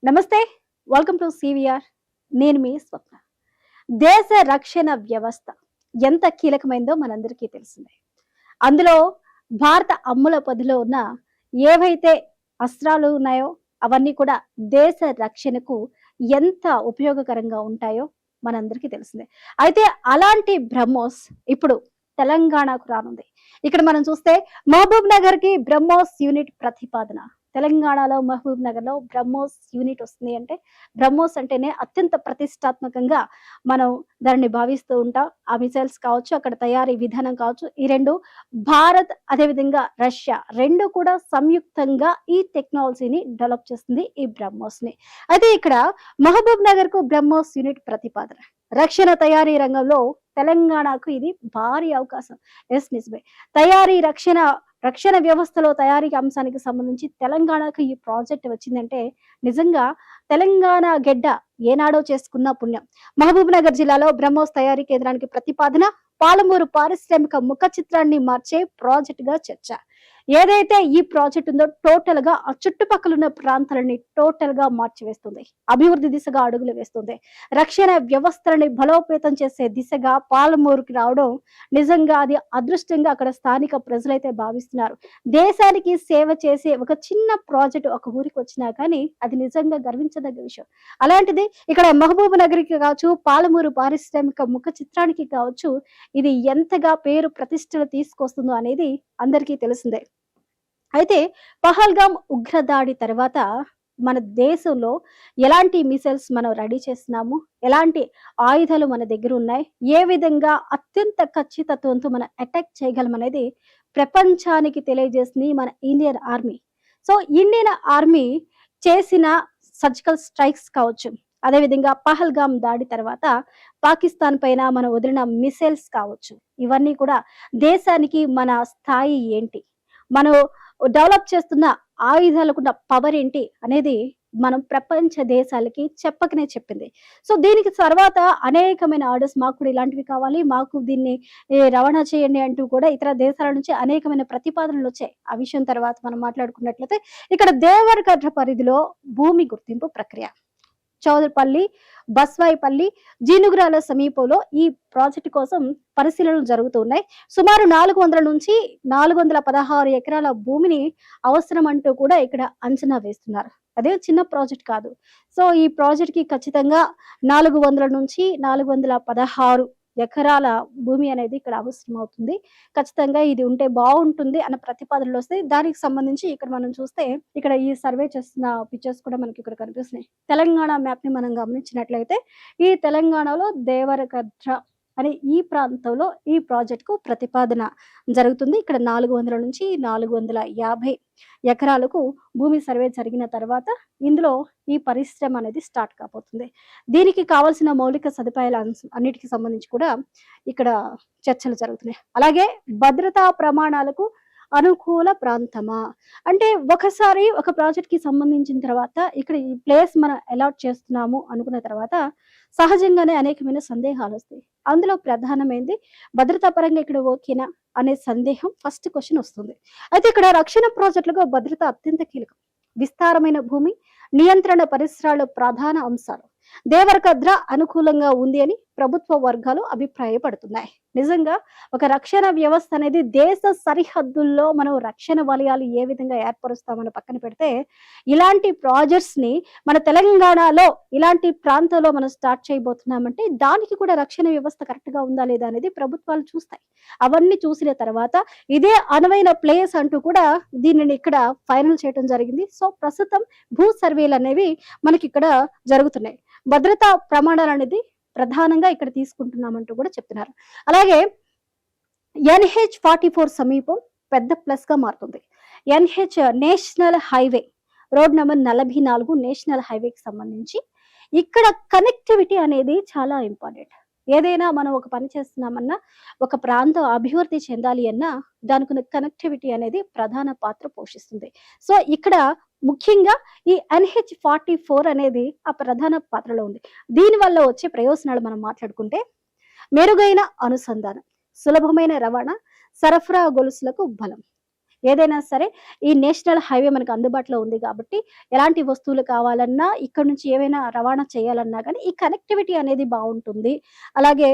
నమస్తే. Welcome to CVR. నేను మీ స్వప్న. దేశ రక్షణ వ్యవస్థ ఎంత కీలకమైందో మనందరికీ తెలిసిందే. అందులో భారత అమ్ముల పొదిలో ఉన్న ఏవైతే అస్త్రాలు ఉన్నాయో అవన్నీ కూడా దేశ రక్షణకు ఎంత ఉపయోగకరంగా ఉంటాయో మనందరికీ తెలిసిందే. అయితే అలాంటి బ్రహ్మోస్ ఇప్పుడు తెలంగాణకు రానుంది. ఇక్కడ మనం చూస్తే మహబూబ్ నగర్ కి బ్రహ్మోస్ యూనిట్ ప్రతిపాదన. తెలంగాణలో మహబూబ్ నగర్ లో బ్రహ్మోస్ యూనిట్ వస్తుంది అంటే బ్రహ్మోస్ అంటేనే అత్యంత ప్రతిష్టాత్మకంగా మనం దానిని భావిస్తూ ఉంటాం. ఆ మిసైల్స్ కావచ్చు, అక్కడ తయారీ విధానం కావచ్చు, ఈ రెండు భారత్ అదేవిధంగా రష్యా రెండు కూడా సంయుక్తంగా ఈ టెక్నాలజీని డెవలప్ చేస్తుంది, ఈ బ్రహ్మోస్ ని. అయితే ఇక్కడ మహబూబ్ నగర్ కు బ్రహ్మోస్ యూనిట్ ప్రతిపాదన. రక్షణ తయారీ రంగంలో తెలంగాణకు ఇది భారీ అవకాశం. ఎస్, నిజమే. తయారీ రక్షణ వ్యవస్థలో తయారీ అంశానికి సంబంధించి తెలంగాణకు ఈ ప్రాజెక్ట్ వచ్చిందంటే నిజంగా తెలంగాణ గెడ్డ ఏనాడో చేసుకున్న పుణ్యం. మహబూబ్ నగర్ జిల్లాలో బ్రహ్మోస్ తయారీ కేంద్రానికి ప్రతిపాదన, పాలమూరు పారిశ్రామిక ముఖ చిత్రాన్ని మార్చే ప్రాజెక్ట్ గా చర్చ. ఏదైతే ఈ ప్రాజెక్ట్ ఉందో టోటల్ గా ఆ చుట్టుపక్కల ఉన్న ప్రాంతాలని టోటల్ గా మార్చివేస్తుంది, అభివృద్ధి దిశగా అడుగులు వేస్తుంది. రక్షణ వ్యవస్థలని బలోపేతం చేసే దిశగా పాలమూరుకి రావడం నిజంగా అది అదృష్టంగా అక్కడ స్థానిక ప్రజలైతే భావిస్తున్నారు. దేశానికి సేవ చేసే ఒక చిన్న ప్రాజెక్ట్ ఒక ఊరికి వచ్చినా కానీ అది నిజంగా గర్వించదగ్గ విషయం. అలాంటిది ఇక్కడ మహబూబ్ నగర్కి కావచ్చు, పాలమూరు పారిశ్రామిక ముఖ చిత్రానికి కావచ్చు, ఇది ఎంతగా పేరు ప్రతిష్టలు తీసుకొస్తుందో అనేది అందరికీ తెలిసిందే. అయితే పహల్గామ్ ఉగ్రదాడి తర్వాత మన దేశంలో ఎలాంటి మిసైల్స్ మనం రెడీ చేస్తున్నాము, ఎలాంటి ఆయుధాలు మన దగ్గర ఉన్నాయి, ఏ విధంగా అత్యంత ఖచ్చితత్వంతో మనం అటాక్ చేయగలం అనేది ప్రపంచానికి తెలియజేసింది మన Indian army. So Indian army చేసిన సర్జికల్ స్ట్రైక్స్ కావచ్చు, అదేవిధంగా పహల్గామ్ దాడి తర్వాత పాకిస్తాన్ పైన మనం వదిలిన మిసైల్స్ కావచ్చు, ఇవన్నీ కూడా దేశానికి మన స్థాయి ఏంటి, మనం డెవలప్ చేస్తున్న ఆయుధాలకున్న పవర్ ఏంటి అనేది మనం ప్రపంచ దేశాలకి చెప్పకనే చెప్పింది. సో దీనికి తర్వాత అనేకమైన ఆర్డర్స్, మాకు కూడా ఇలాంటివి కావాలి, మాకు దీన్ని రవాణా చేయండి అంటూ కూడా ఇతర దేశాల నుంచి అనేకమైన ప్రతిపాదనలు వచ్చాయి. ఆ విషయం తర్వాత మనం మాట్లాడుకున్నట్లయితే ఇక్కడ దేవరకద్ర పరిధిలో భూమి గుర్తింపు ప్రక్రియ, చౌదరిపల్లి, బస్వాయిపల్లి, జీనుగురాల సమీపంలో ఈ ప్రాజెక్టు కోసం పరిశీలనలు జరుగుతున్నాయి. సుమారు 400 నుంచి 416 ఎకరాల భూమిని అవసరం అంటూ కూడా ఇక్కడ అంచనా వేస్తున్నారు. అదే చిన్న ప్రాజెక్ట్ కాదు. సో ఈ ప్రాజెక్ట్ కి ఖచ్చితంగా 400 నుంచి 416 ఎకరాల భూమి అనేది ఇక్కడ అవసరం అవుతుంది. ఖచ్చితంగా ఇది ఉంటే బాగుంటుంది అన్న ప్రతిపాదనలు వస్తాయి. దానికి సంబంధించి ఇక్కడ మనం చూస్తే ఇక్కడ ఈ సర్వే చేస్తున్న పిక్చర్స్ కూడా మనకి ఇక్కడ కనిపిస్తున్నాయి. తెలంగాణ మ్యాప్ ని మనం గమనించినట్లయితే ఈ తెలంగాణలో దేవరకద్ర అనే ఈ ప్రాంతంలో ఈ ప్రాజెక్ట్ కు ప్రతిపాదన జరుగుతుంది. ఇక్కడ 400 నుంచి 450 ఎకరాలకు భూమి సర్వే జరిగిన తర్వాత ఇందులో ఈ పరిశ్రమ అనేది స్టార్ట్ కాబోతుంది. దీనికి కావాల్సిన మౌలిక సదుపాయాల అన్నిటికి సంబంధించి కూడా ఇక్కడ చర్చలు జరుగుతున్నాయి. అలాగే భద్రతా ప్రమాణాలకు అనుకూల ప్రాంతమా అంటే ఒకసారి ఒక ప్రాజెక్ట్ కి సంబంధించిన తర్వాత ఇక్కడ ఈ ప్లేస్ మనం అలాట్ చేస్తున్నాము అనుకున్న తర్వాత సహజంగానే అనేకమైన సందేహాలు వస్తాయి. అందులో ప్రధానమైంది భద్రతా పరంగా ఇక్కడ ఓకేనా అనే సందేహం ఫస్ట్ క్వశ్చన్ వస్తుంది. అయితే ఇక్కడ రక్షణ ప్రాజెక్టులుగా భద్రత అత్యంత కీలకం. విస్తారమైన భూమి, నియంత్రణ పరిసరాలు ప్రధాన అంశాలు. దేవరకద్ర అనుకూలంగా ఉంది అని ప్రభుత్వ వర్గాలు అభిప్రాయపడుతున్నాయి. నిజంగా ఒక రక్షణ వ్యవస్థ అనేది దేశ సరిహద్దుల్లో మనం రక్షణ వలయాలు ఏ విధంగా ఏర్పరుస్తామని పక్కన పెడితే ఇలాంటి ప్రాజెక్ట్స్ ని మన తెలంగాణలో ఇలాంటి ప్రాంతంలో మనం స్టార్ట్ చేయబోతున్నామంటే దానికి కూడా రక్షణ వ్యవస్థ కరెక్ట్ గా ఉందా లేదా అనేది ప్రభుత్వాలు చూస్తాయి. అవన్నీ చూసిన తర్వాత ఇదే అనువైన ప్లేస్ అంటూ కూడా దీనిని ఇక్కడ ఫైనల్ చేయడం జరిగింది. సో ప్రస్తుతం భూ సర్వేలు అనేవి మనకి ఇక్కడ జరుగుతున్నాయి. భద్రతా ప్రమాణాలు అనేది ప్రధానంగా ఇక్కడ తీసుకుంటున్నామంటూ కూడా చెప్తున్నారు. అలాగే NH-44 సమీపం పెద్ద ప్లస్ గా మారుతుంది. NH national highway, road number 44 national హైవేకి సంబంధించి ఇక్కడ కనెక్టివిటీ అనేది చాలా ఇంపార్టెంట్. ఏదైనా మనం ఒక పని చేస్తున్నామన్నా, ఒక ప్రాంతం అభివృద్ధి చెందాలి అన్నా దానికి కనెక్టివిటీ అనేది ప్రధాన పాత్ర పోషిస్తుంది. సో ఇక్కడ ముఖ్యంగా ఈ NH-44 అనేది ఆ ప్రధాన పాత్రలో ఉంది. దీనివల్ల వచ్చే ప్రయోజనాలు మనం మాట్లాడుకుంటే మెరుగైన అనుసంధానం, సులభమైన రవాణా, సరఫరా గొలుసులకు బలం. ఏదైనా సరే ఈ నేషనల్ హైవే మనకు అందుబాటులో ఉంది కాబట్టి ఎలాంటి వస్తువులు కావాలన్నా, ఇక్కడ నుంచి ఏవైనా రవాణా చేయాలన్నా గానీ, ఈ కనెక్టివిటీ అనేది బావుంటుంది. అలాగే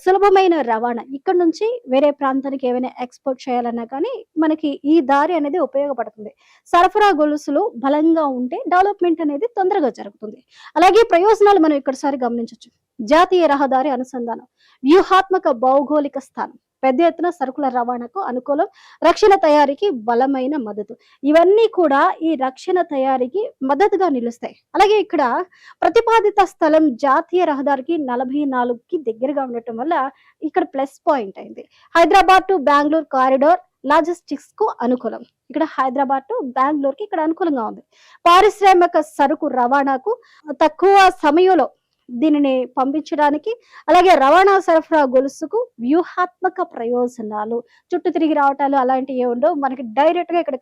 సులభమైన రవాణా. ఇక్కడ నుంచి వేరే ప్రాంతానికి ఏవైనా ఎక్స్‌పోర్ట్ చేయాలన్నా కానీ, మనకి ఈ దారి అనేది ఉపయోగపడుతుంది. సరఫరా గొలుసులు బలంగా ఉంటే డెవలప్‌మెంట్ అనేది తొందరగా జరుగుతుంది. అలాగే ప్రయోజనాలు మనం ఇక్కడసారి గమనించొచ్చు. జాతీయ రహదారి అనుసంధానం, వ్యూహాత్మక భౌగోళిక స్థానం, పెద్ద ఎత్తున సరుకుల రవాణాకు అనుకూలం, రక్షణ తయారీకి బలమైన మద్దతు. ఇవన్నీ కూడా ఈ రక్షణ తయారీకి మద్దతుగా నిలుస్తాయి. అలాగే ఇక్కడ ప్రతిపాదిత స్థలం జాతీయ రహదారికి 44కి దగ్గరగా ఉండటం వల్ల ఇక్కడ ప్లస్ పాయింట్ అయింది. Hyderabad to Bengaluru corridor logistics కు అనుకూలం. ఇక్కడ హైదరాబాద్ టు బెంగుళూరుకి ఇక్కడ అనుకూలంగా ఉంది. పారిశ్రామిక సరుకు రవాణాకు తక్కువ సమయంలో దీనిని పంపించడానికి, అలాగే రవాణా సరఫరా గొలుసుకు వ్యూహాత్మక ప్రయోజనాలు, చుట్టూ తిరిగి రావటాలు అలాంటివి ఉండవు. మనకి డైరెక్ట్ గా ఇక్కడ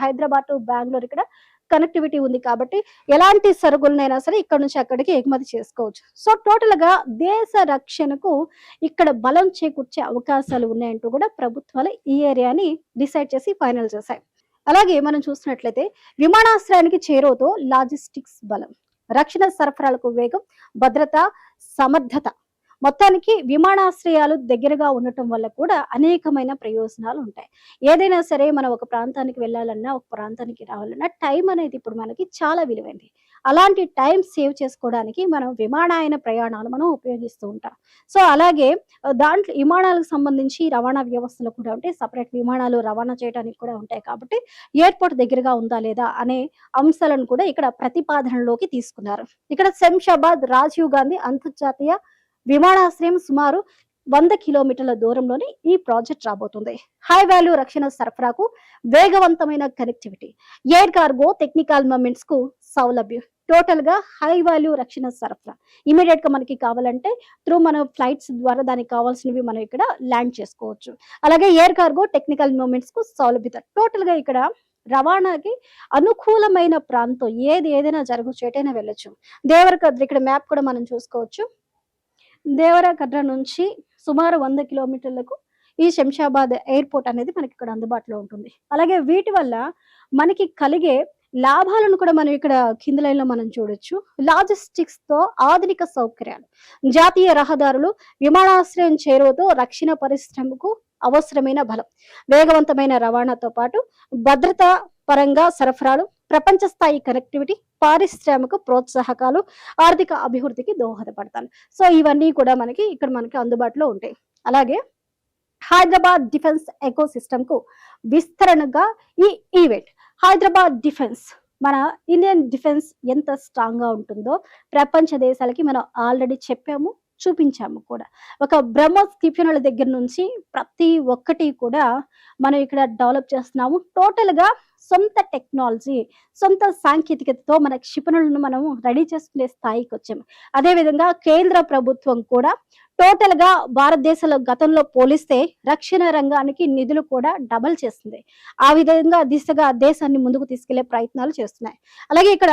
హైదరాబాద్ టు బెంగుళూరు ఇక్కడ కనెక్టివిటీ ఉంది కాబట్టి ఎలాంటి సరుకులనైనా సరే ఇక్కడ నుంచి అక్కడికి ఎగుమతి చేసుకోవచ్చు. సో టోటల్ గా దేశ రక్షణకు ఇక్కడ బలం చేకూర్చే అవకాశాలు ఉన్నాయంటూ కూడా ప్రభుత్వాలు ఈ ఏరియాని డిసైడ్ చేసి ఫైనల్ చేశాయి. అలాగే మనం చూసినట్లయితే విమానాశ్రయానికి చేరువతో లాజిస్టిక్స్ బలం, రక్షణ సరఫరాలకు వేగం, భద్రత, సమర్థత. మొత్తానికి విమానాశ్రయాలు దగ్గరగా ఉండటం వల్ల కూడా అనేకమైన ప్రయోజనాలు ఉంటాయి. ఏదైనా సరే మనం ఒక ప్రాంతానికి వెళ్ళాలన్నా, ఒక ప్రాంతానికి రావాలన్నా టైం అనేది ఇప్పుడు మనకి చాలా విలువైంది. అలాంటి టైం సేవ్ చేసుకోవడానికి మనం విమానయాన ప్రయాణాలు మనం ఉపయోగిస్తూ ఉంటాం. సో అలాగే దాంట్లో విమానాలకు సంబంధించి రవాణా వ్యవస్థలు కూడా ఉంటాయి. సపరేట్ విమానాలు రవాణా చేయడానికి కూడా ఉంటాయి కాబట్టి ఎయిర్‌పోర్ట్ దగ్గరగా ఉందా లేదా అనే అంశాలను కూడా ఇక్కడ ప్రతిపాదనలోకి తీసుకున్నారు. ఇక్కడ శంషాబాద్ రాజీవ్ గాంధీ అంతర్జాతీయ విమానాశ్రయం సుమారు 100 కిలోమీటర్ల దూరంలోనే ఈ ప్రాజెక్ట్ రాబోతుంది. హై వాల్యూ రక్షణ సరఫరాకు వేగవంతమైన connectivity, air cargo technical movements కు సౌలభ్యం. టోటల్ గా హై వాల్యూ రక్షణ సరఫరా ఇమీడియట్ గా మనకి కావాలంటే త్రూ మన ఫ్లైట్స్ ద్వారా దానికి కావాల్సినవి మనం ఇక్కడ ల్యాండ్ చేసుకోవచ్చు. అలాగే ఎయిర్ కార్గో టెక్నికల్ మూవ్‌మెంట్స్ కు సౌలభ్యత. టోటల్ గా ఇక్కడ రవాణాకి అనుకూలమైన ప్రాంతం ఏదైనా జరగచ్చు, ఎటైనా వెళ్ళొచ్చు. దేవరకద్ర ఇక్కడ మ్యాప్ కూడా మనం చూసుకోవచ్చు. దేవరకద్ర నుంచి సుమారు 100 కిలోమీటర్లకు ఈ శంషాబాద్ ఎయిర్‌పోర్ట్ అనేది మనకి ఇక్కడ అందుబాటులో ఉంటుంది. అలాగే వీటి వల్ల మనకి కలిగే లాభాలను కూడా మనం ఇక్కడ కింద లైన్‌లో మనం చూడొచ్చు. లాజిస్టిక్స్‌తో ఆధునిక సౌకర్యాలు, జాతీయ రహదారులు, విమానాశ్రయం చేరువతో రక్షణ పరిశ్రమకు అవసరమైన బలం, వేగవంతమైన రవాణాతో పాటు భద్రతా పరంగా సరఫరాలు, ప్రపంచ స్థాయి కనెక్టివిటీ, పారిశ్రామిక ప్రోత్సాహకాలు ఆర్థిక అభివృద్ధికి దోహదపడతాయి. సో ఇవన్నీ కూడా మనకి ఇక్కడ అందుబాటులో ఉంటాయి. అలాగే హైదరాబాద్ డిఫెన్స్ ఎకో సిస్టమ్ కు విస్తరణగా ఈ ఈవెంట్. హైదరాబాద్ డిఫెన్స్, మన ఇండియన్ డిఫెన్స్ ఎంత స్ట్రాంగ్ గా ఉంటుందో ప్రపంచ దేశాలకి మనం ఆల్రెడీ చెప్పాము, చూపించాము కూడా. ఒక బ్రహ్మోస్ క్షిపణుల దగ్గర నుంచి ప్రతి ఒక్కటి కూడా మనం ఇక్కడ డెవలప్ చేస్తున్నాము. టోటల్ గా సొంత టెక్నాలజీ, సొంత సాంకేతికతతో మన క్షిపణులను మనం రెడీ చేసుకునే స్థాయికి వచ్చాము. అదే విధంగా కేంద్ర ప్రభుత్వం కూడా టోటల్ గా భారతదేశంలో గతంలో పోలిస్తే రక్షణ రంగానికి నిధులు కూడా డబల్ చేస్తుంది. ఆ విధంగా దిశగా దేశాన్ని ముందుకు తీసుకెళ్లే ప్రయత్నాలు చేస్తున్నాయి. అలాగే ఇక్కడ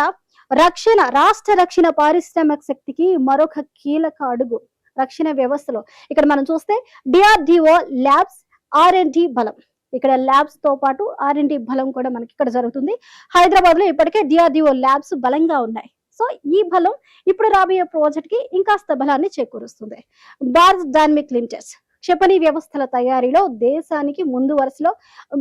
రాష్ట్ర రక్షణ పారిశ్రామిక శక్తికి మరొక కీలక అడుగు. రక్షణ వ్యవస్థలో ఇక్కడ మనం చూస్తే డిఆర్డిఓ ల్యాబ్స్ R&D బలం. ఇక్కడ ల్యాబ్స్ తో పాటు R&D బలం కూడా మనకి ఇక్కడ జరుగుతుంది. హైదరాబాద్ లో ఇప్పటికే డిఆర్డిఓ ల్యాబ్స్ బలంగా ఉన్నాయి. సో ఈ బలం ఇప్పుడు రాబోయే ప్రాజెక్ట్ కి ఇంకాస్త బలాన్ని చేకూరుస్తుంది. భారత్ డైనమిక్ లిమిటెడ్స్ క్షిపణి వ్యవస్థల తయారీలో దేశానికి ముందు వరుసలో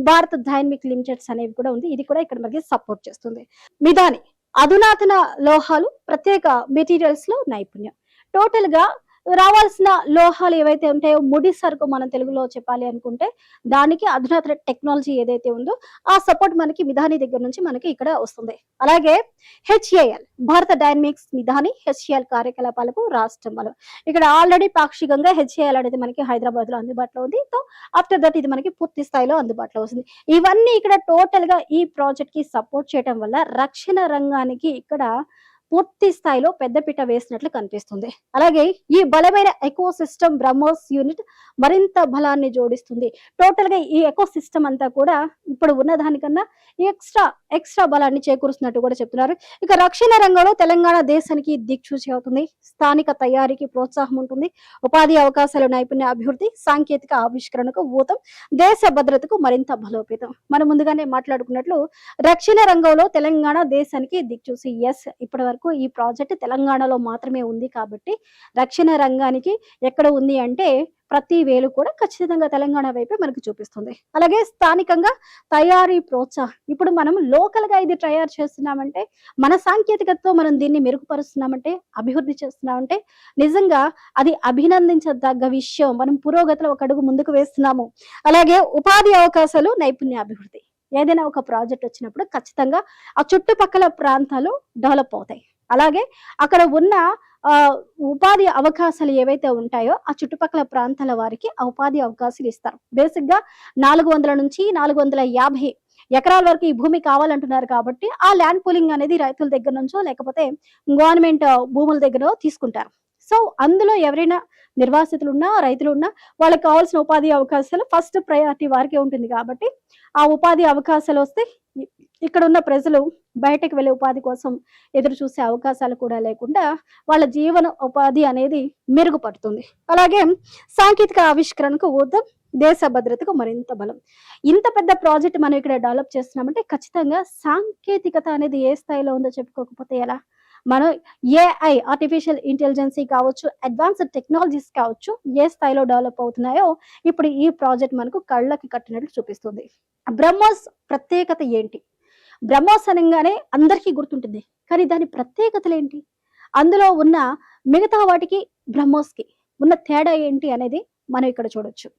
భారత్ డైనమిక్ లిమిటెడ్స్ అనేవి కూడా ఉంది. ఇది కూడా ఇక్కడ మనకి సపోర్ట్ చేస్తుంది. మిధాని అధునాతన లోహాలు, ప్రత్యేక మెటీరియల్స్ లో నైపుణ్యం. టోటల్ గా రావాల్సిన లోహాలు ఏవైతే ఉంటాయో, ముడి సరుకు మనం తెలుగులో చెప్పాలి అనుకుంటే దానికి అధునాతన టెక్నాలజీ ఏదైతే ఉందో ఆ సపోర్ట్ మనకి మిధాని దగ్గర నుంచి మనకి ఇక్కడ వస్తుంది. అలాగే HAL భారత డైనమిక్స్ మిధాని HAL కార్యకలాపాలకు రాష్ట్రం బలం. ఇక్కడ ఆల్రెడీ పాక్షికంగా HAL అనేది మనకి హైదరాబాద్ లో అందుబాటులో ఉంది. సో ఆఫ్టర్ దట్ ఇది మనకి పూర్తి స్థాయిలో అందుబాటులో వస్తుంది. ఇవన్నీ ఇక్కడ టోటల్ గా ఈ ప్రాజెక్ట్ కి సపోర్ట్ చేయడం వల్ల రక్షణ రంగానికి ఇక్కడ పూర్తి స్థాయిలో పెద్దపీట వేసినట్లు కనిపిస్తుంది. అలాగే ఈ బలమైన ఎకో సిస్టమ్ బ్రహ్మోస్ యూనిట్ మరింత బలాన్ని జోడిస్తుంది. టోటల్ గా ఈ ఎకో సిస్టమ్ అంతా కూడా ఇప్పుడు ఉన్న దానికన్నా ఎక్స్ట్రా బలాన్ని చేకూరుస్తున్నట్టు కూడా చెప్తున్నారు. ఇక రక్షణ రంగంలో తెలంగాణ దేశానికి దిక్సూచి అవుతుంది. స్థానిక తయారీకి ప్రోత్సాహం ఉంటుంది. ఉపాధి అవకాశాలు, నైపుణ్య అభివృద్ధి, సాంకేతిక ఆవిష్కరణకు ఊతం, దేశ భద్రతకు మరింత బలోపేతం. మనం ముందుగానే మాట్లాడుకున్నట్లు రక్షణ రంగంలో తెలంగాణ దేశానికి దిక్సూచి. ఎస్, ఇప్పటి వరకు ఈ ప్రాజెక్ట్ తెలంగాణలో మాత్రమే ఉంది కాబట్టి రక్షణ రంగానికి ఎక్కడ ఉంది అంటే ప్రతి వేలు కూడా ఖచ్చితంగా తెలంగాణ వైపే మనకు చూపిస్తుంది. అలాగే స్థానికంగా తయారీ ప్రోత్సాహం. ఇప్పుడు మనం లోకల్ గా ఇది తయారు చేస్తున్నామంటే, మన సాంకేతికతతో మనం దీన్ని మెరుగుపరుస్తున్నామంటే, అభివృద్ధి చేస్తున్నామంటే నిజంగా అది అభినందించదగ్గ విషయం. మనం పురోగతిలో ఒక అడుగు ముందుకు వేస్తున్నాము. అలాగే ఉపాధి అవకాశాలు, నైపుణ్య అభివృద్ధి. ఏదైనా ఒక ప్రాజెక్ట్ వచ్చినప్పుడు ఖచ్చితంగా ఆ చుట్టుపక్కల ప్రాంతాలు డెవలప్ అవుతాయి. అలాగే అక్కడ ఉన్న ఉపాధి అవకాశాలు ఏవైతే ఉంటాయో ఆ చుట్టుపక్కల ప్రాంతాల వారికి ఆ ఉపాధి అవకాశాలు ఇస్తారు. బేసిక్ గా 400 నుంచి 450 ఎకరాల వరకు ఈ భూమి కావాలంటున్నారు కాబట్టి ఆ ల్యాండ్ పూలింగ్ అనేది రైతుల దగ్గర నుంచో లేకపోతే గవర్నమెంట్ భూముల దగ్గర తీసుకుంటారు. సో అందులో ఎవరైనా నిర్వాసితులున్నా, రైతులున్నా వాళ్ళకి కావాల్సిన ఉపాధి అవకాశాలు ఫస్ట్ ప్రయారిటీ వారికే ఉంటుంది కాబట్టి ఆ ఉపాధి అవకాశాలు వస్తే ఇక్కడ ఉన్న ప్రజలు బయటకు వెళ్ళే ఉపాధి కోసం ఎదురు చూసే అవకాశాలు కూడా లేకుండా వాళ్ళ జీవన ఉపాధి అనేది మెరుగుపడుతుంది. అలాగే సాంకేతిక ఆవిష్కరణకు ఊతం, దేశ భద్రతకు మరింత బలం. ఇంత పెద్ద ప్రాజెక్ట్ మనం ఇక్కడ డెవలప్ చేస్తున్నామంటే ఖచ్చితంగా సాంకేతికత అనేది ఏ స్థాయిలో ఉందో చెప్పుకోకపోతే ఎలా? మనం ఏఐ, ఆర్టిఫిషియల్ ఇంటెలిజెన్సీ కావచ్చు, అడ్వాన్స్డ్ టెక్నాలజీస్ కావచ్చు, ఏ స్థాయిలో డెవలప్ అవుతున్నాయో ఇప్పుడు ఈ ప్రాజెక్ట్ మనకు కళ్ళకి కట్టినట్లు చూపిస్తుంది. బ్రహ్మోస్ ప్రత్యేకత ఏంటి? బ్రహ్మోస్ అనగానే అందరికీ గుర్తుంటుంది, కానీ దాని ప్రత్యేకతలు ఏంటి? అందులో ఉన్న మిగతా వాటికి బ్రహ్మోస్కి ఉన్న తేడా ఏంటి అనేది మనం ఇక్కడ చూడొచ్చు.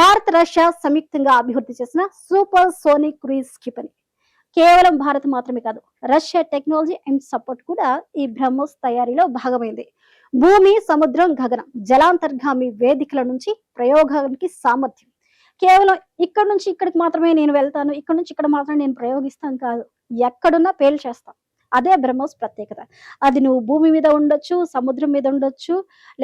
భారత్, రష్యా సంయుక్తంగా అభివృద్ధి చేసిన సూపర్ సోనిక్ క్రూయిజ్ షిప్ అని కేవలం భారత్ మాత్రమే కాదు, రష్యా టెక్నాలజీ అండ్ సపోర్ట్ కూడా ఈ బ్రహ్మోస్ తయారీలో భాగమైంది. భూమి, సముద్రం, గగనం, జలాంతర్గామి వేదికల నుంచి ప్రయోగానికి సామర్థ్యం. కేవలం ఇక్కడ నుంచి ఇక్కడికి మాత్రమే నేను వెళ్తాను, ఇక్కడ నుంచి ఇక్కడ మాత్రమే నేను ప్రయోగిస్తాను కాదు, ఎక్కడున్నా పేల్ చేస్తాం. అదే బ్రహ్మోస్ ప్రత్యేకత. అది నువ్వు భూమి మీద ఉండొచ్చు, సముద్రం మీద ఉండొచ్చు,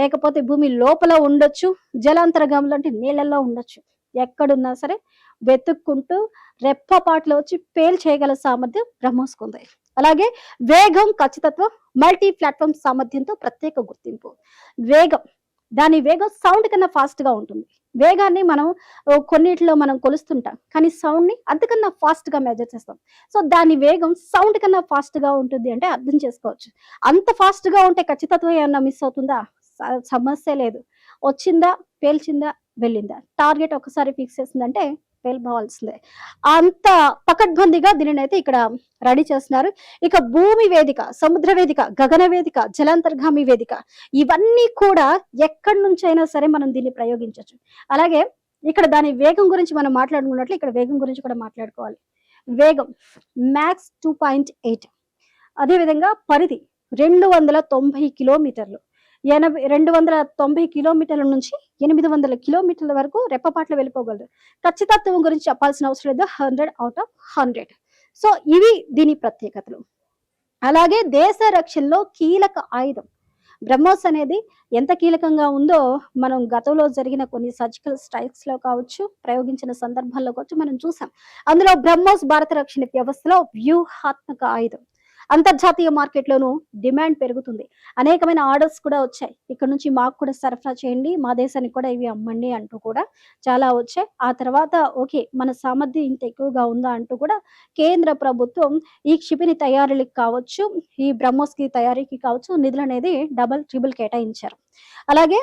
లేకపోతే భూమి లోపల ఉండొచ్చు, జలాంతర్గాములు అంటే నీళ్ళల్లో ఉండొచ్చు. ఎక్కడున్నా సరే వెతుక్కుంటూ రెప్పపాట్లో వచ్చి పేల్ చేయగల సామర్థ్యం బ్రహ్మోస్కుంది. అలాగే వేగం, ఖచ్చితత్వం, మల్టీ ప్లాట్ఫామ్ సామర్థ్యంతో ప్రత్యేక గుర్తింపు. వేగం, దాని వేగం సౌండ్ కన్నా ఫాస్ట్ గా ఉంటుంది. వేగాన్ని మనం కొన్నిటిలో మనం కొలుస్తుంటాం, కానీ సౌండ్ ని అంతకన్నా ఫాస్ట్ గా మెజర్ చేస్తాం. సో దాని వేగం సౌండ్ కన్నా ఫాస్ట్ గా ఉంటుంది అంటే అర్థం చేసుకోవచ్చు. అంత ఫాస్ట్ గా ఉంటే ఖచ్చితత్వం ఏమన్నా మిస్ అవుతుందా? సమస్య లేదు. వచ్చిందా, పేల్చిందా, వెళ్ళిందా, టార్గెట్ ఒకసారి ఫిక్స్ చేసిందంటే పేలిపోవాల్సిందే. అంత పకడ్బందీగా దీనిని అయితే ఇక్కడ రెడీ చేస్తున్నారు. ఇక భూమి వేదిక, సముద్ర వేదిక, గగన వేదిక, జలాంతర్గామి వేదిక, ఇవన్నీ కూడా ఎక్కడి నుంచైనా సరే మనం దీన్ని ప్రయోగించవచ్చు. అలాగే ఇక్కడ దాని వేగం గురించి మనం మాట్లాడుకున్నట్లు ఇక్కడ వేగం గురించి కూడా మాట్లాడుకోవాలి. వేగం మ్యాక్స్ 2.8. అదేవిధంగా పరిధి 290 కిలోమీటర్లు. 290 కిలోమీటర్ల నుంచి 800 కిలోమీటర్ల వరకు రెప్పపాట్లు వెళ్ళిపోగలరు. ఖచ్చితత్వం గురించి చెప్పాల్సిన అవసరం లేదు, 100/100. సో ఇవి దీని ప్రత్యేకతలు. అలాగే దేశ రక్షణలో కీలక ఆయుధం బ్రహ్మోస్ అనేది ఎంత కీలకంగా ఉందో మనం గతంలో జరిగిన కొన్ని సర్జికల్ స్ట్రైక్స్ లో కావచ్చు, ప్రయోగించిన సందర్భాల్లో కావచ్చు మనం చూసాం. అందులో బ్రహ్మోస్ భారత రక్షణ వ్యవస్థలో వ్యూహాత్మక ఆయుధం. అంతర్జాతీయ మార్కెట్లోనూ డిమాండ్ పెరుగుతుంది. అనేకమైన ఆర్డర్స్ కూడా వచ్చాయి. ఇక్కడ నుంచి మాకు కూడా సరఫరా చేయండి, మా దేశానికి కూడా ఇవి అమ్మండి అంటూ కూడా చాలా వచ్చాయి. ఆ తర్వాత ఓకే, మన సామర్థ్యం ఇంత ఎక్కువగా ఉందా అంటూ కూడా కేంద్ర ప్రభుత్వం ఈ క్షిపణి తయారీకి కావచ్చు, ఈ బ్రహ్మోస్కి తయారీకి కావచ్చు నిధులు అనేది డబల్ ట్రిబుల్ కేటాయించారు. అలాగే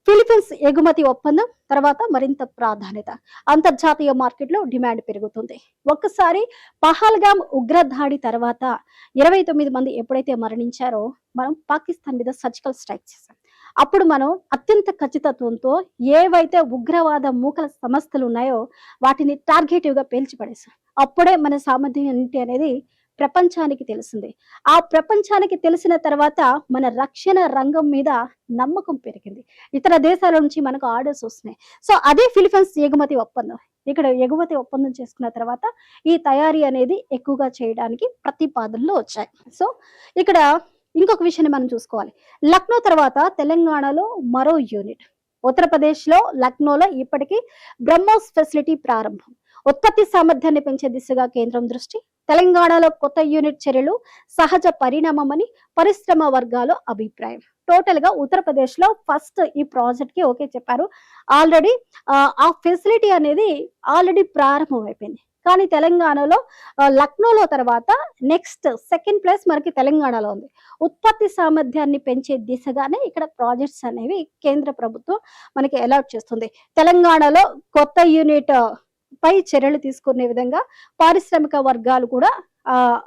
ఫిలిప్పీన్స్ ఎగుమతి ఒప్పందం తర్వాత మరింత ప్రాధాన్యత. అంతర్జాతీయ మార్కెట్లో డిమాండ్ పెరుగుతుంది. ఒక్కసారి పహల్గామ్ ఉగ్రదాడి తర్వాత 29 మంది ఎప్పుడైతే మరణించారో మనం పాకిస్తాన్ మీద సర్జికల్ స్ట్రైక్ చేశాం. అప్పుడు మనం అత్యంత ఖచ్చితత్వంతో ఏవైతే ఉగ్రవాద మూకల సంస్థలు ఉన్నాయో వాటిని టార్గెటివ్ గా పేల్చిపడేశాం. అప్పుడే మన సామర్థ్యం ఏంటి అనేది ప్రపంచానికి తెలిసింది. ఆ ప్రపంచానికి తెలిసిన తర్వాత మన రక్షణ రంగం మీద నమ్మకం పెరిగింది. ఇతర దేశాల నుంచి మనకు ఆర్డర్స్ వస్తున్నాయి. సో అదే ఫిలిప్పీన్స్ ఎగుమతి ఒప్పందం. ఇక్కడ ఎగుమతి ఒప్పందం చేసుకున్న తర్వాత ఈ తయారీ అనేది ఎక్కువగా చేయడానికి ప్రతిపాదనలు వచ్చాయి. సో ఇక్కడ ఇంకొక విషయాన్ని మనం చూసుకోవాలి. లక్నో తర్వాత తెలంగాణలో మరో యూనిట్. ఉత్తరప్రదేశ్లో లక్నోలో ఇప్పటికీ బ్రహ్మోస్ ఫెసిలిటీ ప్రారంభం. ఉత్పత్తి సామర్థ్యాన్ని పెంచే దిశగా కేంద్రం దృష్టి. తెలంగాణలో కొత్త యూనిట్ చర్యలు సహజ పరిణామమని పరిశ్రమ వర్గాల అభిప్రాయం. టోటల్ గా ఉత్తరప్రదేశ్ లో ఫస్ట్ ఈ ప్రాజెక్ట్ కి ఓకే చెప్పారు. ఆల్రెడీ ఆ ఫెసిలిటీ అనేది ఆల్రెడీ ప్రారంభం అయిపోయింది. కానీ తెలంగాణలో లక్నోలో తర్వాత నెక్స్ట్ సెకండ్ ప్లేస్ మనకి తెలంగాణలో ఉంది. ఉత్పత్తి సామర్థ్యాన్ని పెంచే దిశగానే ఇక్కడ ప్రాజెక్ట్స్ అనేవి కేంద్ర ప్రభుత్వం మనకి అలాట్ చేస్తుంది. తెలంగాణలో కొత్త యూనిట్ పై చర్యలు తీసుకునే విధంగా పారిశ్రామిక వర్గాలు కూడా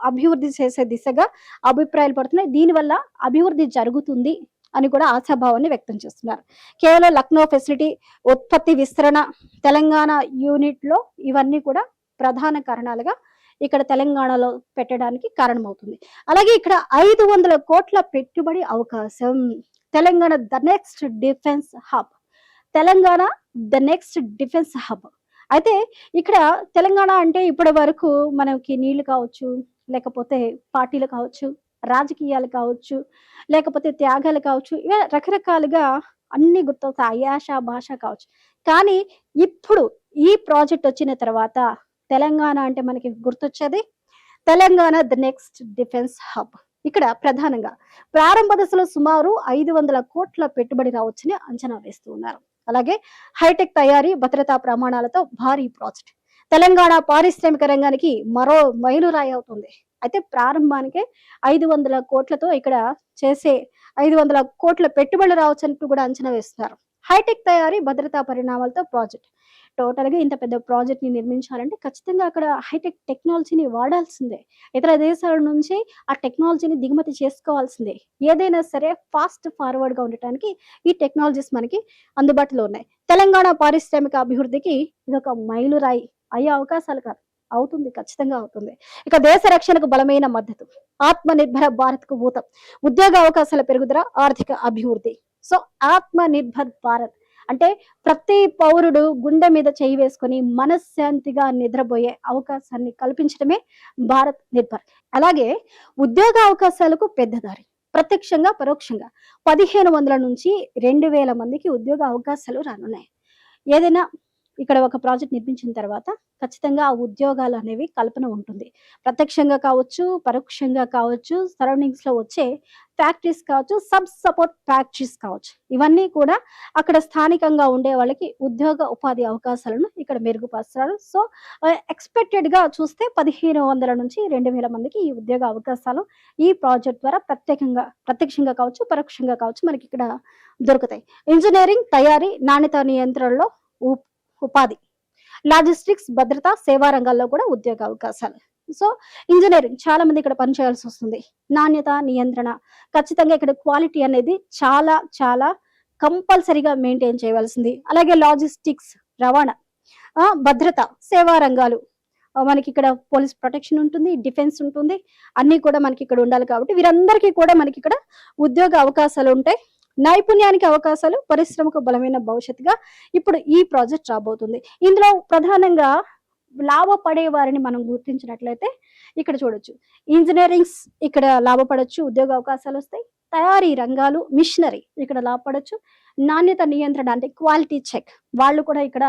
అభివృద్ధి చేసే దిశగా అభిప్రాయాలు పడుతున్నాయి. దీనివల్ల అభివృద్ధి జరుగుతుంది అని కూడా ఆశాభావాన్ని వ్యక్తం చేస్తున్నారు. కేవలం లక్నో ఫెసిలిటీ, ఉత్పత్తి విస్తరణ, తెలంగాణ యూనిట్ లో ఇవన్నీ కూడా ప్రధాన కారణాలుగా ఇక్కడ తెలంగాణలో పెట్టడానికి కారణమవుతుంది. అలాగే ఇక్కడ 500 కోట్ల పెట్టుబడి అవకాశం. Telangana the next defence hub. Telangana the next defence hub. అయితే ఇక్కడ తెలంగాణ అంటే ఇప్పటి వరకు మనకి నీళ్లు కావచ్చు, లేకపోతే పార్టీలు కావచ్చు, రాజకీయాలు కావచ్చు, లేకపోతే త్యాగాలు కావచ్చు, ఇలా రకరకాలుగా అన్ని గుర్తొస్తాయి. అయాష భాష కావచ్చు. కానీ ఇప్పుడు ఈ ప్రాజెక్ట్ వచ్చిన తర్వాత తెలంగాణ అంటే మనకి గుర్తొచ్చేది Telangana the next defence hub. ఇక్కడ ప్రధానంగా ప్రారంభ దశలో సుమారు 500 కోట్ల పెట్టుబడి రావచ్చని అంచనా వేస్తూ ఉన్నారు. అలాగే హైటెక్ తయారీ, భద్రతా ప్రమాణాలతో భారీ ప్రాజెక్ట్. తెలంగాణ పారిశ్రామిక రంగానికి మరో మైలురాయి అవుతుంది. అయితే ప్రారంభానికే 500 కోట్లతో ఇక్కడ చేసే 500 కోట్ల పెట్టుబడులు రావచ్చంటూ కూడా అంచనా వేస్తున్నారు. హైటెక్ తయారీ, భద్రతా పరిణామాలతో ప్రాజెక్ట్. టోటల్ గా ఇంత పెద్ద ప్రాజెక్ట్ ని నిర్మించాలంటే ఖచ్చితంగా అక్కడ హైటెక్ టెక్నాలజీని వాడాల్సిందే. ఇతర దేశాల నుంచి ఆ టెక్నాలజీని దిగుమతి చేసుకోవాల్సిందే. ఏదైనా సరే ఫాస్ట్ ఫార్వర్డ్ గా ఉండటానికి ఈ టెక్నాలజీస్ మనకి అందుబాటులో ఉన్నాయి. తెలంగాణ పారిశ్రామిక అభివృద్ధికి ఇదొక మైలురాయి అయ్యే అవకాశాలు కాదు, అవుతుంది, ఖచ్చితంగా అవుతుంది. ఇక దేశ రక్షణకు బలమైన మద్దతు. ఆత్మ నిర్భర భారత్ కు ఊతం. ఉద్యోగ అవకాశాల పెరుగుదల, ఆర్థిక అభివృద్ధి. సో ఆత్మ నిర్భర్ భారత్ అంటే ప్రతి పౌరుడు గుండె మీద చేయి వేసుకొని మనశ్శాంతిగా నిద్రపోయే అవకాశాన్ని కల్పించడమే భారత్ నిర్భర్. అలాగే ఉద్యోగ అవకాశాలకు పెద్ద దారి. ప్రత్యక్షంగా పరోక్షంగా 1500 నుంచి 2000 మందికి ఉద్యోగ అవకాశాలు రానున్నాయి. ఏదైనా ఇక్కడ ఒక ప్రాజెక్ట్ నిర్మించిన తర్వాత ఖచ్చితంగా ఆ ఉద్యోగాలు అనేవి కల్పన ఉంటుంది. ప్రత్యక్షంగా కావచ్చు, పరోక్షంగా కావచ్చు, సరౌండింగ్స్ లో వచ్చే ఫ్యాక్టరీస్ కావచ్చు, సబ్ సపోర్ట్ ఫ్యాక్టరీస్ కావచ్చు, ఇవన్నీ కూడా అక్కడ స్థానికంగా ఉండే వాళ్ళకి ఉద్యోగ ఉపాధి అవకాశాలను ఇక్కడ మెరుగుపరుస్తారు. సో ఎక్స్పెక్టెడ్ గా చూస్తే 1500 నుంచి 2000 మందికి ఈ ఉద్యోగ అవకాశాలు ఈ ప్రాజెక్ట్ ద్వారా ప్రత్యక్షంగా కావచ్చు, పరోక్షంగా కావచ్చు మనకి ఇక్కడ దొరుకుతాయి. ఇంజనీరింగ్, తయారీ, నాణ్యత నియంత్రణలో ఉపాధి, లాజిస్టిక్స్, భద్రత, సేవా రంగాల్లో కూడా ఉద్యోగ అవకాశాలు. సో ఇంజనీరింగ్ చాలా మంది ఇక్కడ పనిచేయాల్సి వస్తుంది. నాణ్యత నియంత్రణ, ఖచ్చితంగా ఇక్కడ క్వాలిటీ అనేది చాలా చాలా కంపల్సరీగా మెయింటైన్ చేయవలసింది. అలాగే లాజిస్టిక్స్, రవాణా, భద్రత, సేవా రంగాలు, మనకి ఇక్కడ పోలీస్ ప్రొటెక్షన్ ఉంటుంది, డిఫెన్స్ ఉంటుంది, అన్ని కూడా మనకి ఇక్కడ ఉండాలి. కాబట్టి వీరందరికీ కూడా మనకి ఇక్కడ ఉద్యోగ అవకాశాలు ఉంటాయి. నైపుణ్యానికి అవకాశాలు, పరిశ్రమకు బలమైన భవిష్యత్తుగా ఇప్పుడు ఈ ప్రాజెక్ట్ రాబోతుంది. ఇందులో ప్రధానంగా లాభపడే వారిని మనం గుర్తించినట్లయితే ఇక్కడ చూడొచ్చు. ఇంజనీరింగ్స్ ఇక్కడ లాభపడొచ్చు, ఉద్యోగ అవకాశాలు వస్తాయి. తయారీ రంగాలు, మిషనరీ ఇక్కడ లాభపడొచ్చు. నాణ్యత నియంత్రణ అంటే క్వాలిటీ చెక్, వాళ్ళు కూడా ఇక్కడ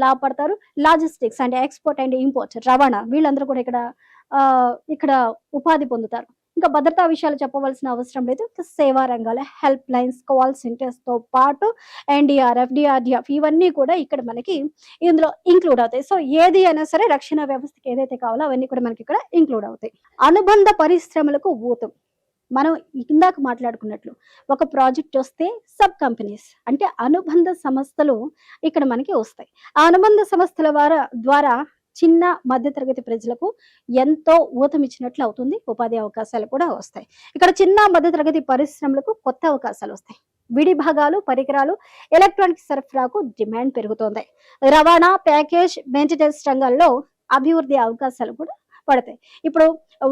లాభపడతారు. లాజిస్టిక్స్ అంటే ఎక్స్పోర్ట్ అండ్ ఇంపోర్ట్, రవాణా, వీళ్ళందరూ కూడా ఇక్కడ ఉపాధి పొందుతారు. ఇంకా భద్రతా విషయాలు చెప్పవలసిన అవసరం లేదు. సేవా రంగాల హెల్ప్ లైన్స్, కాల్ సెంటర్స్ తో పాటు ఎన్డీఆర్ఎఫ్, డిఆర్డిఎఫ్ ఇవన్నీ కూడా ఇక్కడ మనకి ఇందులో ఇంక్లూడ్ అవుతాయి. సో ఏది అయినా సరే రక్షణ వ్యవస్థకి ఏదైతే కావాలో అవన్నీ కూడా మనకి ఇక్కడ ఇంక్లూడ్ అవుతాయి. అనుబంధ పరిశ్రమలకు ఊతం. మనం ఇందాక మాట్లాడుకున్నట్లు ఒక ప్రాజెక్ట్ వస్తే సబ్ కంపెనీస్ అంటే అనుబంధ సంస్థలు ఇక్కడ మనకి వస్తాయి. ఆ అనుబంధ సంస్థల ద్వారా చిన్న మధ్యతరగతి ప్రజలకు ఎంతో ఊతమిచ్చినట్లు అవుతుంది. ఉపాధి అవకాశాలు కూడా వస్తాయి. ఇక్కడ చిన్న మధ్యతరగతి పరిశ్రమలకు కొత్త అవకాశాలు వస్తాయి. విడి భాగాలు, పరికరాలు, ఎలక్ట్రానిక్ సరఫరాకు డిమాండ్ పెరుగుతోంది. రవాణా, ప్యాకేజ్, మెయింటెనెన్స్ రంగాల్లో అభివృద్ధి అవకాశాలు కూడా పడతాయి. ఇప్పుడు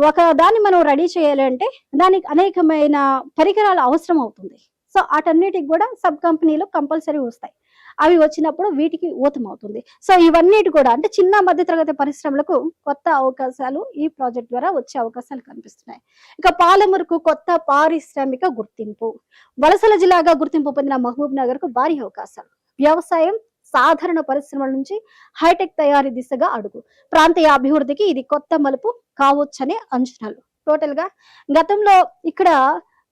ఒక దాన్ని మనం రెడీ చేయాలి అంటే దానికి అనేకమైన పరికరాలు అవసరం అవుతుంది. సో వాటన్నిటికి కూడా సబ్ కంపెనీలు కంపల్సరీ వస్తాయి. అవి వచ్చినప్పుడు వీటికి ఊతమవుతుంది. సో ఇవన్నిటి కూడా అంటే చిన్న మధ్యతరగతి పరిశ్రమలకు కొత్త అవకాశాలు ఈ ప్రాజెక్ట్ ద్వారా వచ్చే అవకాశాలు కనిపిస్తున్నాయి. ఇక పాలమూరుకు కొత్త పారిశ్రామిక గుర్తింపు. వలసల జిల్లాగా గుర్తింపు పొందిన మహబూబ్ నగర్ కు భారీ అవకాశాలు. వ్యవసాయం, సాధారణ పరిశ్రమల నుంచి హైటెక్ తయారీ దిశగా అడుగు. ప్రాంతీయ అభివృద్ధికి ఇది కొత్త మలుపు కావచ్చనే అంచనాలు. టోటల్ గా గతంలో ఇక్కడ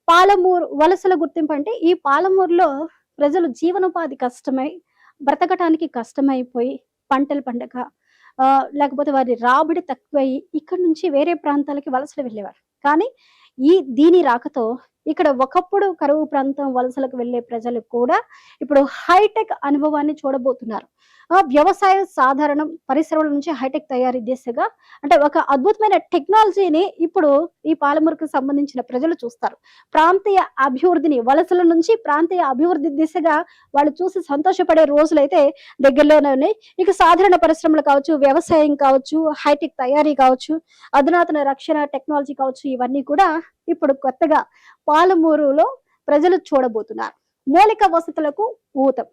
పాలమూరు వలసల గుర్తింపు అంటే ఈ పాలమూరులో ప్రజలు జీవనోపాధి కష్టమై బ్రతకటానికి కష్టమైపోయి పంటలు పండక లేకపోతే వారి రాబడి తక్కువై ఇక్కడ నుంచి వేరే ప్రాంతాలకి వలసలు వెళ్ళేవారు. కానీ దీని రాకతో ఇక్కడ ఒకప్పుడు కరువు ప్రాంతం వలసలకు వెళ్లే ప్రజలు కూడా ఇప్పుడు హైటెక్ అనుభవాన్ని చూడబోతున్నారు. వ్యవసాయ సాధారణం పరిశ్రమల నుంచి హైటెక్ తయారీ దిశగా అంటే ఒక అద్భుతమైన టెక్నాలజీని ఇప్పుడు ఈ పాలమూరుకు సంబంధించిన ప్రజలు చూస్తారు. ప్రాంతీయ అభివృద్ధిని వలసల నుంచి ప్రాంతీయ అభివృద్ధి దిశగా వాళ్ళు చూసి సంతోషపడే రోజులైతే దగ్గరలోనే ఉన్నాయి. ఇక సాధారణ పరిశ్రమలు కావచ్చు, వ్యవసాయం కావచ్చు, హైటెక్ తయారీ కావచ్చు, అధునాతన రక్షణ టెక్నాలజీ కావచ్చు, ఇవన్నీ కూడా ఇప్పుడు కొత్తగా పాలమూరులో ప్రజలు చూడబోతున్నారు. మౌలిక వసతులకు ఊతం.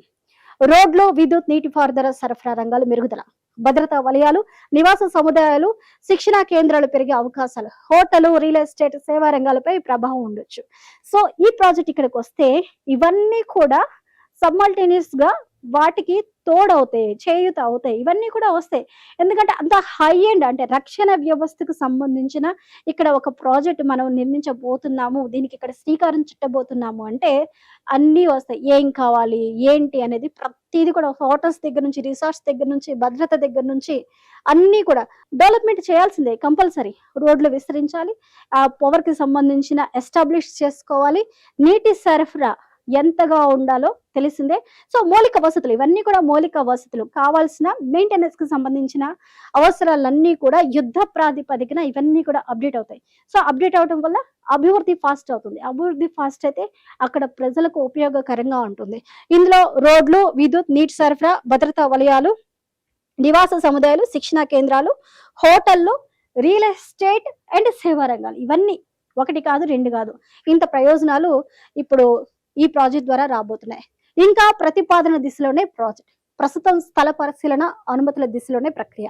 రోడ్లు, విద్యుత్, నీటిపారుదల సరఫరా రంగాలు మెరుగుదల. భద్రతా వలయాలు, నివాస సముదాయాలు, శిక్షణా కేంద్రాలు పెరిగే అవకాశాలు. హోటల్, రియల్ ఎస్టేట్, సేవా రంగాలపై ప్రభావం ఉండొచ్చు. సో ఈ ప్రాజెక్ట్ ఇక్కడికి వస్తే ఇవన్నీ కూడా సబ్మల్టేనియస్ గా వాటికి తోడవుతాయి, చేయూత అవుతాయి, ఇవన్నీ కూడా వస్తాయి. ఎందుకంటే అంత హై ఎండ్ అంటే రక్షణ వ్యవస్థకు సంబంధించిన ఇక్కడ ఒక ప్రాజెక్ట్ మనం నిర్మించబోతున్నాము, దీనికి ఇక్కడ శ్రీకారం చుట్టబోతున్నాము అంటే అన్నీ వస్తాయి. ఏం కావాలి ఏంటి అనేది ప్రతిదీ కూడా హోటల్స్ దగ్గర నుంచి, రిసార్ట్స్ దగ్గర నుంచి, భద్రత దగ్గర నుంచి అన్నీ కూడా డెవలప్మెంట్ చేయాల్సిందే కంపల్సరీ. రోడ్లు విస్తరించాలి, ఆ పవర్ కి సంబంధించిన ఎస్టాబ్లిష్ చేసుకోవాలి, నీటి సరఫరా ఎంతగా ఉండాలో తెలిసిందే. సో మౌలిక వసతులు ఇవన్నీ కూడా మౌలిక వసతులు కావాల్సిన మెయింటెనెన్స్ కి సంబంధించిన అవసరాలన్నీ కూడా యుద్ధ ప్రాతిపదికన ఇవన్నీ కూడా అప్డేట్ అవుతాయి. సో అప్డేట్ అవడం వల్ల అభివృద్ధి ఫాస్ట్ అవుతుంది. అభివృద్ధి ఫాస్ట్ అయితే అక్కడ ప్రజలకు ఉపయోగకరంగా ఉంటుంది. ఇందులో రోడ్లు, విద్యుత్, నీటి సరఫరా, భద్రతా వలయాలు, నివాస సముదాయాలు, శిక్షణా కేంద్రాలు, హోటళ్లు, రియల్ ఎస్టేట్ అండ్ సేవా రంగాలు ఇవన్నీ ఒకటి కాదు రెండు కాదు ఇంత ప్రయోజనాలు ఇప్పుడు ఈ ప్రాజెక్ట్ ద్వారా రాబోతున్నాయి. ఇంకా ప్రతిపాదన దిశలోనే ప్రాజెక్ట్. ప్రస్తుతం స్థల పరిశీలన, అనుమతుల దిశలోనే ప్రక్రియ.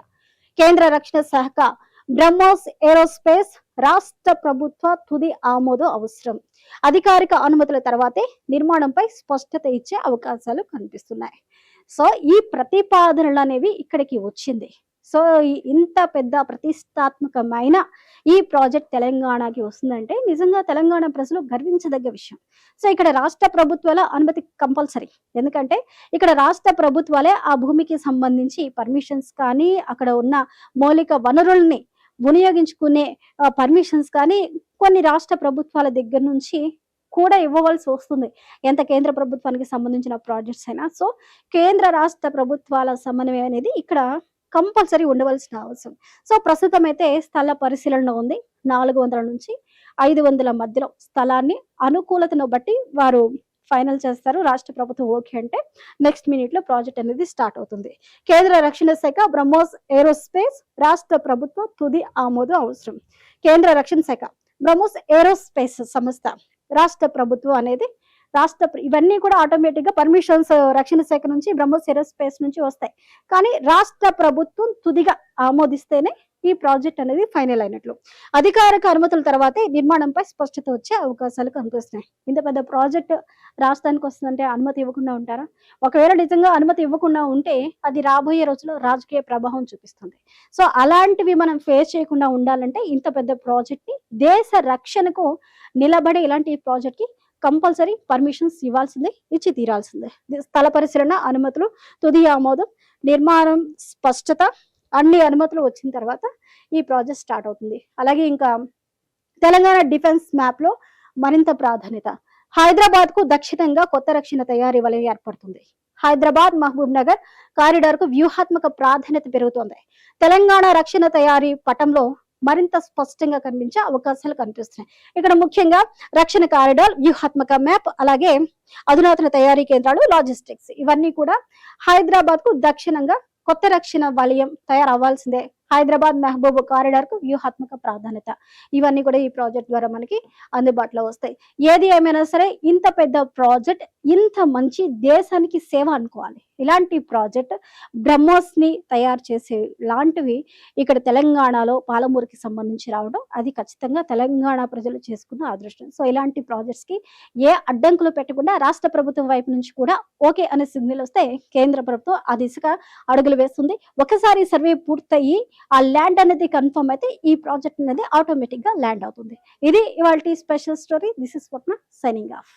కేంద్ర రక్షణ శాఖ బ్రహ్మోస్ ఏరోస్పేస్ రాష్ట్ర ప్రభుత్వ తుది ఆమోదం అవసరం. అధికారిక అనుమతుల తర్వాతే నిర్మాణంపై స్పష్టత ఇచ్చే అవకాశాలు కనిపిస్తున్నాయి. సో ఈ ప్రతిపాదనలు అనేవి ఇక్కడికి వచ్చింది. సో ఇంత పెద్ద ప్రతిష్టాత్మకమైన ఈ ప్రాజెక్ట్ తెలంగాణకి వస్తుందంటే నిజంగా తెలంగాణ ప్రజలు గర్వించదగ్గ విషయం. సో ఇక్కడ రాష్ట్ర ప్రభుత్వాల అనుమతి కంపల్సరీ. ఎందుకంటే ఇక్కడ రాష్ట్ర ప్రభుత్వాలే ఆ భూమికి సంబంధించి పర్మిషన్స్ కానీ, అక్కడ ఉన్న మౌలిక వనరుల్ని వినియోగించుకునే పర్మిషన్స్ కానీ కొన్ని రాష్ట్ర ప్రభుత్వాల దగ్గర నుంచి కూడా ఇవ్వవలసి వస్తుంది, ఎంత కేంద్ర ప్రభుత్వానికి సంబంధించిన ప్రాజెక్ట్స్ అయినా. సో కేంద్ర రాష్ట్ర ప్రభుత్వాల సమన్వయం అనేది ఇక్కడ కంపల్సరీ ఉండవలసిన అవసరం. సో ప్రస్తుతం అయితే స్థల పరిశీలన ఉంది. 400 నుంచి 500 మధ్యలో స్థలాన్ని అనుకూలతను బట్టి వారు ఫైనల్ చేస్తారు. రాష్ట్ర ప్రభుత్వం ఓకే అంటే నెక్స్ట్ మినిట్ లో ప్రాజెక్ట్ అనేది స్టార్ట్ అవుతుంది. కేంద్ర రక్షణ శాఖ బ్రహ్మోస్ ఏరోస్పేస్ రాష్ట్ర ప్రభుత్వం తుది ఆమోదం అవసరం. కేంద్ర రక్షణ శాఖ బ్రహ్మోస్ ఏరోస్పేస్ సంస్థ రాష్ట్ర ప్రభుత్వం అనేది ఇవన్నీ కూడా ఆటోమేటిక్ గా పర్మిషన్స్ రక్షణ శాఖ నుంచి, బ్రహ్మోస్ ఏరోస్పేస్ నుంచి వస్తాయి. కానీ రాష్ట్ర ప్రభుత్వం తుదిగా ఆమోదిస్తేనే ఈ ప్రాజెక్ట్ అనేది ఫైనల్ అయినట్లు. అధికారిక అనుమతుల తర్వాతే నిర్మాణంపై స్పష్టత వచ్చే అవకాశాలు కనిపిస్తున్నాయి. ఇంత పెద్ద ప్రాజెక్ట్ రాష్ట్రానికి వస్తుందంటే అనుమతి ఇవ్వకుండా ఉంటారా? ఒకవేళ నిజంగా అనుమతి ఇవ్వకుండా ఉంటే అది రాబోయే రోజుల్లో రాజకీయ ప్రభావం చూపిస్తుంది. సో అలాంటివి మనం ఫేస్ చేయకుండా ఉండాలంటే ఇంత పెద్ద ప్రాజెక్ట్ ని దేశ రక్షణకు నిలబడే ఇలాంటి ప్రాజెక్ట్ కి కంపల్సరీ పర్మిషన్స్ ఇవ్వాల్సిందే, ఇచ్చి తీరాల్సిందే. స్థల పరిశీలన, అనుమతులు, తుది ఆమోదం, నిర్మాణం స్పష్టత, అన్ని అనుమతులు వచ్చిన తర్వాత ఈ ప్రాజెక్ట్ స్టార్ట్ అవుతుంది. అలాగే ఇంకా తెలంగాణ డిఫెన్స్ మ్యాప్ లో మరింత ప్రాధాన్యత. హైదరాబాద్ కు దక్షిణంగా కొత్త రక్షణ తయారీ వలయం ఏర్పడుతుంది. హైదరాబాద్ మహబూబ్ నగర్ కారిడార్ కు వ్యూహాత్మక ప్రాధాన్యత పెరుగుతోంది. తెలంగాణ రక్షణ తయారీ పటంలో మరింత స్పష్టంగా కనిపించే అవకాశాలు కనిపిస్తున్నాయి. ఇక్కడ ముఖ్యంగా రక్షణ కారిడార్, వ్యూహాత్మక మ్యాప్, అలాగే అధునాతన తయారీ కేంద్రాలు, లాజిస్టిక్స్ ఇవన్నీ కూడా హైదరాబాద్ కు దక్షిణంగా కొత్త రక్షణ వలయం తయారవ్వాల్సిందే. హైదరాబాద్ మహబూబ్ కారిడార్ కు వ్యూహాత్మక ప్రాధాన్యత. ఇవన్నీ కూడా ఈ ప్రాజెక్ట్ ద్వారా మనకి అందుబాటులో వస్తాయి. ఏది ఏమైనా సరే ఇంత పెద్ద ప్రాజెక్ట్, ఇంత మంచి దేశానికి సేవ అనుకోవాలి. ఇలాంటి ప్రాజెక్ట్ బ్రహ్మోస్ ని తయారు చేసే లాంటివి ఇక్కడ తెలంగాణలో పాలమూరుకి సంబంధించి రావడం అది ఖచ్చితంగా తెలంగాణ ప్రజలు చేసుకున్న అదృష్టం. సో ఇలాంటి ప్రాజెక్ట్స్ కి ఏ అడ్డంకులు పెట్టకుండా రాష్ట్ర ప్రభుత్వం వైపు నుంచి కూడా ఓకే అనే సిగ్నల్ వస్తే కేంద్ర ప్రభుత్వం ఆ దిశగా అడుగులు వేస్తుంది. ఒకసారి సర్వే పూర్తయి ఆ ల్యాండ్ అనేది కన్ఫర్మ్ అయితే ఈ ప్రాజెక్ట్ అనేది ఆటోమేటిక్ గా ల్యాండ్ అవుతుంది. ఇది ఇవాల్టి special story. This is Swapna signing off.